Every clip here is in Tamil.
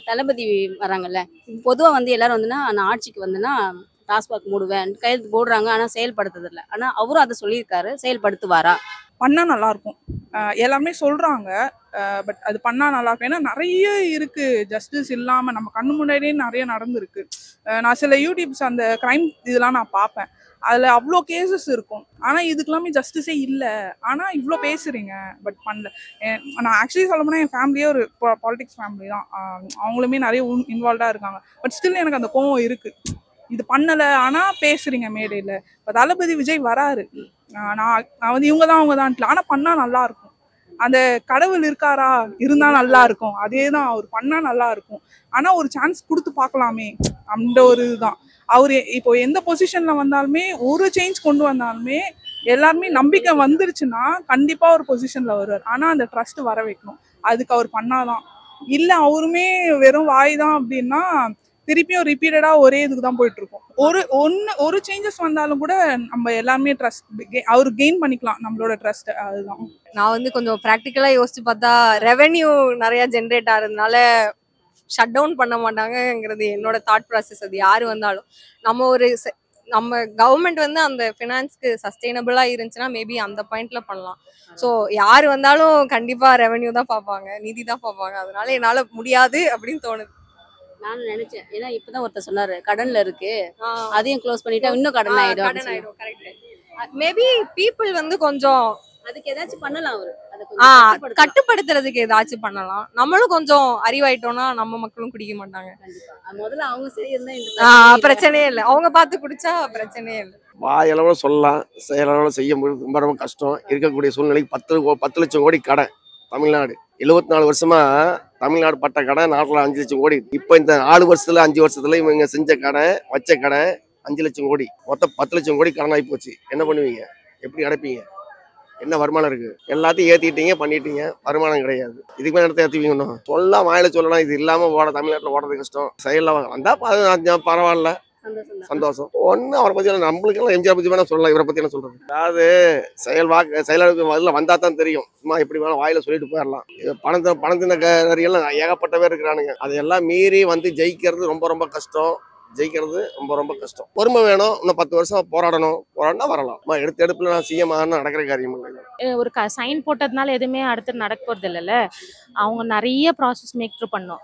தளபதி வராங்கல்ல. பொதுவா வந்து எல்லாரும் வந்துன்னா, நான் ஆட்சிக்கு வந்தேன்னா டாஸ்மாக் மூடுவேன். கையெழுத்து போடுறாங்க. ஆனா செயல்படுத்துறதில்ல. ஆனா அவரும் அத சொல்லியிருக்காரு. செயல்படுத்துவாரா? பண்ணா நல்லாயிருக்கும். எல்லாருமே சொல்றாங்க. பட் அது பண்ணா நல்லாயிருக்கும். ஏன்னா நெறைய இருக்கு. ஜஸ்டிஸ் இல்லாம நம்ம கண்ணு முன்னாடியே நெறைய நடந்திருக்கு. நான் சில யூடியூப்ஸ் அந்த கிரைம் இதெல்லாம் நான் பார்ப்பேன். அதில அவ்ளோ கேஸஸ் இருக்கும். ஆனா இதுக்கெல்லாமே ஜஸ்டிஸே இல்ல. ஆனா இவ்ளோ பேசுறீங்க. பட் பண்ணல. நான் ஆக்சுவலி சொல்லப்போனா என் ஃபேமிலியே ஒரு பாலிடிக்ஸ் ஃபேமிலி தான். அவங்களுமே நெறைய இன்வால்வ்டா இருக்காங்க. பட் ஸ்டில் எனக்கு அந்த கோவம் இருக்கு. இது பண்ணல. ஆனா பேசுறீங்க மேடையில. இப்ப தளபதி விஜய் வராரு. நான் வந்து இவங்க தான் ஆனா பண்ணா நல்லா இருக்கும். அந்த கடவுள் இருக்காரா இருந்தா நல்லா இருக்கும். அதேதான் அவர் பண்ணா நல்லா இருக்கும். ஆனா ஒரு சான்ஸ் கொடுத்து பார்க்கலாமே அந்த ஒரு இதுதான். அவரு இப்போ எந்த பொசிஷன்ல வந்தாலுமே ஒரு சேஞ்ச் கொண்டு வந்தாலுமே எல்லாருமே நம்பிக்கை வந்துருச்சுன்னா கண்டிப்பா ஒரு பொசிஷன்ல வருவார். ஆனா அந்த ட்ரஸ்ட் வர வைக்கணும். அதுக்கு அவர் பண்ணாதான். இல்ல அவருமே வெறும் வாய் தான் அப்படின்னா திருப்பியும் ரிப்பீட்டடா ஒரே இதுக்கு தான் போயிட்டு இருக்கும். ஒரு சேஞ்சஸ் வந்தாலும் கூட நம்ம எல்லாருமே ட்ரஸ்ட் அவரு கெயின் பண்ணிக்கலாம் நம்மளோட ட்ரஸ்ட். அதுதான். நான் வந்து கொஞ்சம் ப்ராக்டிக்கலா யோசிச்சு பார்த்தா ரெவென்யூ நிறைய ஜென்ரேட் ஆகிறதுனால ஷட் டவுன் பண்ண மாட்டாங்கங்கிறது என்னோட தாட் ப்ராசஸ். அது யாரு வந்தாலும் நம்ம கவர்மெண்ட் வந்து அந்த ஃபினான்ஸ்க்கு சஸ்டைனபிளா இருந்துச்சுன்னா மேபி அந்த பாயிண்ட்ல பண்ணலாம். ஸோ யாரு வந்தாலும் கண்டிப்பா ரெவென்யூ தான் பார்ப்பாங்க, நிதி தான் பார்ப்பாங்க. அதனால என்னால முடியாது அப்படின்னு தோணுது. நானும் நினைச்சேன். ஏன்னா இப்பதான் ஒருத்தர் சொன்னாரு கடன்ல இருக்கு. அதையும் க்ளோஸ் பண்ணிட்டா இன்னும் கடன் ஆயிடும். கடன் ஆயிடும். கரெக்ட். மேபி பீப்புள் வந்து கொஞ்சம் அதுக்கு ஏதாச்சும் பண்ணலாம் அவரு. அதை கட்டுப்படுத்துறதுக்கு ஏதாச்சும் பண்ணலாம். நம்மளும் கொஞ்சம் அறிவாயிட்டோம்னா நம்ம மக்களும் குடிக்க மாட்டாங்க. முதல்ல அவங்க சரி இருந்தா பிரச்சனையே இல்லை. அவங்க பார்த்து குடிச்சா பிரச்சனையே இல்லை. வாயளவு சொல்லலாம், செயலளவு செய்ய முடியும். ரொம்ப ரொம்ப கஷ்டம். இருக்கக்கூடிய சூழ்நிலைக்கு 10 லட்சம் கோடி கடன் தமிழ்நாடு. 74 வருஷமா தமிழ்நாடு பட்ட கடன் நாட்டில் 5 லட்சம் கோடி. இப்போ இந்த 4 வருஷத்துல 5 வருஷத்துல இவங்க செஞ்ச கடன் வச்ச கடன் 5 லட்சம் கோடி. மொத்தம் 10 லட்சம் கோடி கடன் ஆகி போச்சு. என்ன பண்ணுவீங்க? எப்படி அடைப்பீங்க? என்ன வருமானம் இருக்கு? எல்லாத்தையும் ஏத்திட்டீங்க, பண்ணிட்டீங்க, வருமானம் கிடையாது. இதுக்கு மேல இடத்த ஏற்றுவீங்க. இன்னும் சொல்லலாம், வாயில சொல்லலாம். இது இல்லாம தமிழ்நாட்டில் ஓடுறது கஷ்டம். செயலில் வந்தா பரவாயில்ல, சந்தோஷம். ஒண்ணு அவரை பத்தி நம்மளுக்கெல்லாம் எம்ஜிஆர் பத்தி வேணா சொல்லலாம். இவரை பத்தி என்ன சொல்றது? அதாவது செயலாளருக்கு முதல்ல வந்தா தான் தெரியும். சும்மா எப்படி வேணா வாயில சொல்லிட்டு போயிடலாம். பணத்தின எல்லாம் ஏகப்பட்ட பேர் இருக்கிறானுங்க. அதையெல்லாம் மீறி வந்து ஜெயிக்கிறது ரொம்ப ரொம்ப கஷ்டம். ஜெயிக்கிறது ரொம்ப ரொம்ப கஷ்டம். பொறுமை வேணும். இன்னும் 10 வருஷம் போராடினா வரலாம். எடுப்புல நான் சிஎம் ஆனா நடக்கிற காரியம் இல்லை. ஒரு சைன் போட்டதுனால எதுவுமே அடுத்து நடக்க போறது இல்லைல்ல. அவங்க நிறைய ப்ராசஸ் மேக் த்ரூ பண்ணும்.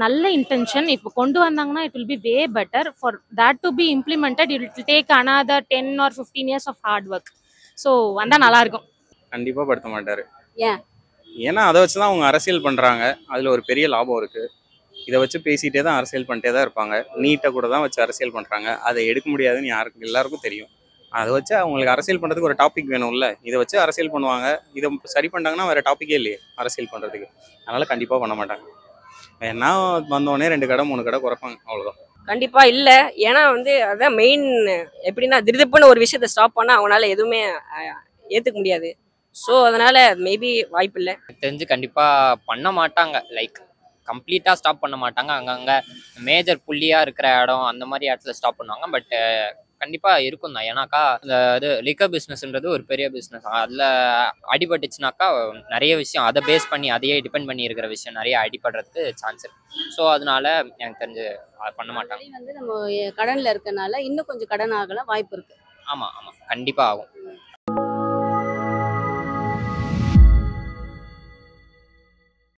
நல்ல இன்டென்ஷன் இப்போ கொண்டு வந்தாங்கன்னா it will be way better. For that to be implemented it will take another 10 or 15 years of hard work. So வந்தா நல்லா இருக்கும். கண்டிப்பா படுத்த மாட்டாரு. ஏன்னா அதை வச்சுதான் அவங்க அரசியல் பண்றாங்க. அதுல ஒரு பெரிய லாபம் இருக்கு. இதை வச்சு பேசிட்டே தான் அரசியல் பண்ணிட்டே தான் இருப்பாங்க. நீட்டை கூட தான் வச்சு அரசியல் பண்றாங்க. அதை எடுக்க முடியாதுன்னு எல்லாருக்கும் தெரியும். அதை வச்சு அவங்களுக்கு அரசியல் பண்றதுக்கு ஒரு டாபிக் வேணும்ல. இதை வச்சு அரசியல் பண்ணுவாங்க. இதை சரி பண்ணாங்கன்னா வேற டாபிக்கே இல்லையே அரசியல் பண்றதுக்கு. அதனால கண்டிப்பா பண்ண மாட்டாங்க. ஏன்னா வந்தோடனே 2 கடை 3 கடை குறைப்பாங்க, அவ்வளவுதான். கண்டிப்பா இல்ல. ஏன்னா வந்து அதான் மெயின். எப்படின்னா திடுப்புன்னு ஒரு விஷயத்த ஸ்டாப் பண்ணா அவங்களால எதுவுமே ஏத்துக்க முடியாது. ஸோ அதனால மேபி வாய்ப்பு இல்லை. தெரிஞ்சு கண்டிப்பா பண்ண மாட்டாங்க. லைக் கம்ப்ளீட்டாக ஸ்டாப் பண்ண மாட்டாங்க. அங்கங்கே மேஜர் புள்ளியாக இருக்கிற இடம் அந்த மாதிரி இடத்துல ஸ்டாப் பண்ணுவாங்க. பட் கண்டிப்பாக இருக்கும் தான். ஏன்னாக்கா இது லிக்கர் பிஸ்னஸ்ன்றது ஒரு பெரிய பிஸ்னஸ். அதில் அடிபட்டுச்சுனாக்கா நிறைய விஷயம் அதை பேஸ் பண்ணி அதையே டிபெண்ட் பண்ணி இருக்கிற விஷயம் நிறைய அடிபடுறதுக்கு சான்ஸ் இருக்கு. ஸோ அதனால எனக்கு தெரிஞ்சு பண்ண மாட்டாங்க. வந்து நம்ம கடன்ல இருக்கனால இன்னும் கொஞ்சம் கடன் ஆகலாம் வாய்ப்பு இருக்கு. ஆமாம் கண்டிப்பாக ஆகும்.